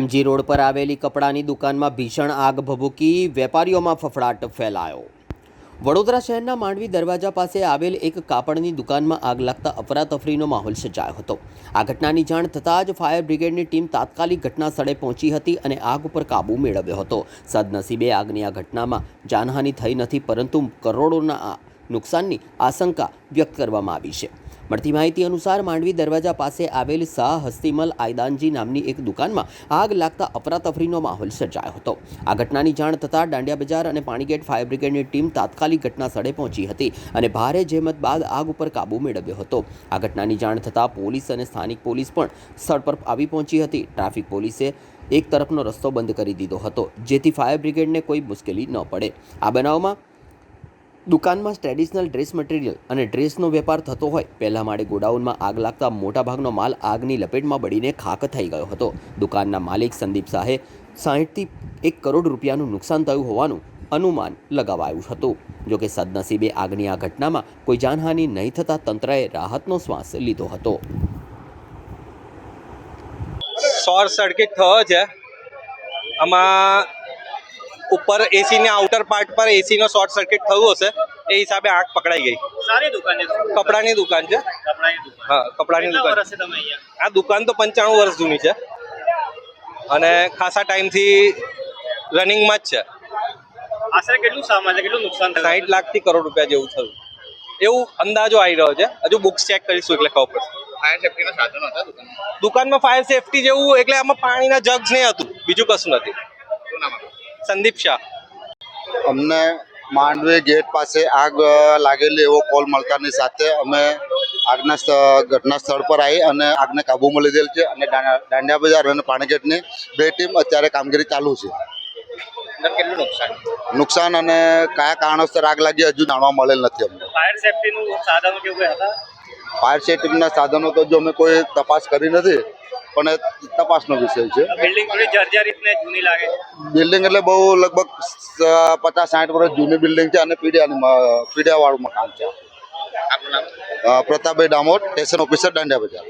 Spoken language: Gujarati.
એમજી રોડ પર આવેલી કપડાની દુકાનમાં ભીષણ આગ ભભૂકી વેપારીઓમાં ફફડાટ ફેલાયો। વડોદરા શહેરના માંડવી દરવાજા પાસે આવેલ એક કાપડની દુકાનમાં આગ લાગતા અફરાતફરીનો માહોલ સર્જાયો હતો। આ ઘટનાની જાણ થતાં જ ફાયર બ્રિગેડની ટીમ તાત્કાલિક ઘટના સ્થળે પહોંચી હતી અને આગ ઉપર કાબૂ મેળવ્યો હતો। સદનસીબે આગની આ ઘટનામાં જાનહાનિ થઈ નથી, પરંતુ કરોડોના નુકસાનની આશંકા વ્યક્ત કરવામાં આવી છે। મળતી માહિતી અનુસાર માંડવી દરવાજા પાસે આવેલ શાહ હસ્તીમલ આયદાનજી નામની એક દુકાનમાં આગ લાગતા અફરાતફરીનો માહોલ સર્જાયો હતો। આ ઘટનાની જાણ થતાં દાંડિયા બજાર અને પાણીગેટ ફાયર બ્રિગેડની ટીમ તાત્કાલિક ઘટના સ્થળે પહોંચી હતી અને ભારે જહેમત બાદ આગ ઉપર કાબૂ મેળવ્યો હતો। આ ઘટનાની જાણ થતાં પોલીસ અને સ્થાનિક પોલીસ પણ સ્થળ પર આવી પહોંચી હતી। ટ્રાફિક પોલીસે એક તરફનો રસ્તો બંધ કરી દીધો હતો, જેથી ફાયર બ્રિગેડને કોઈ મુશ્કેલી ન પડે। આ બનાવમાં દુકાનમાં ટ્રેડિશનલ ડ્રેસ મટીરિયલ અને ડ્રેસનો વેપાર થતો હોય। પહેલા માળે ગોડાઉનમાં આગ લાગતા મોટાભાગનો માલ આગની લપેટમાં બળીને ખાખ થઈ ગયો હતો। દુકાનના માલિક સંદીપ શાહે 60 થી 1 કરોડ રૂપિયાનું નુકસાન થયું હોવાનું અનુમાન લગાવાયું હતું। જોકે સદનસીબે આગની આ ઘટનામાં કોઈ જાનહાનિ નહીં થતાં તંત્રએ રાહતનો શ્વાસ લીધો હતો। શોર્ટ સર્કિટ થયો છે। આમાં ઉપર એસી ને આઉટર પાર્ટ પર એસી નો શોર્ટ સર્કિટ થયું હશે, એ હિસાબે આગ પકડાઈ ગઈ। સારી દુકાન છે, કપડાની દુકાન છે। કપડાની દુકાન। હા, કપડાની કેટલા દુકાન। વર્ષથી તમે અહીંયા? આ દુકાન તો 95 વર્ષ જૂની છે અને ખાસા ટાઈમથી રનિંગમાં જ છે। આશરે કેટલું સામાન છે, કેટલું નુકસાન થયું? 60 લાખથી કરોડ રૂપિયા જેવું થયું એવું અંદાજો આવી રહ્યો છે। હજુ બુક્સ ચેક કરીશું એટલે ખબર પડશે। ફાયર સેફ્ટીના સાધનો હતા દુકાનમાં ફાયર સેફ્ટી જેવું એટલે આમાં પાણીના જગ્સ નહીં હતું, બીજું કશું નથી। શું નામ હતું? સંદીપ શાહ। અમને માંડવી ગેટ પાસે આગ લાગેલી એવો કોલ મળતાની સાથે અમે ઘટના સ્થળ પર આવી અને આગને કાબૂમાં લીધેલ છે અને દાંડિયા બજાર અને પાણીગેટની 2 ટીમ અત્યારે કામગીરી ચાલુ છે। કેટલું નુકસાન અને કયા કારણોસર આગ લાગી હજુ જાણવા મળેલ નથી અમને। ફાયર સેફ્ટીનું સાધનો કેવું કઈ હતા? ફાયર સેફ્ટીના સાધનો તો જો અમે કોઈ તપાસ કરી નથી, પણ એ તપાસનો વિષય છે। બિલ્ડિંગ થોડી જર્જરિત ને જૂની લાગે। બિલ્ડિંગ એટલે બહુ લગભગ 50-60 વર્ષ જૂની બિલ્ડિંગ છે અને પીડિયાવાળું મકાન છે। આપનું નામ? પ્રતાપભાઈ ડામોર, સ્ટેશન ઓફિસર, દાંડિયા બજાર।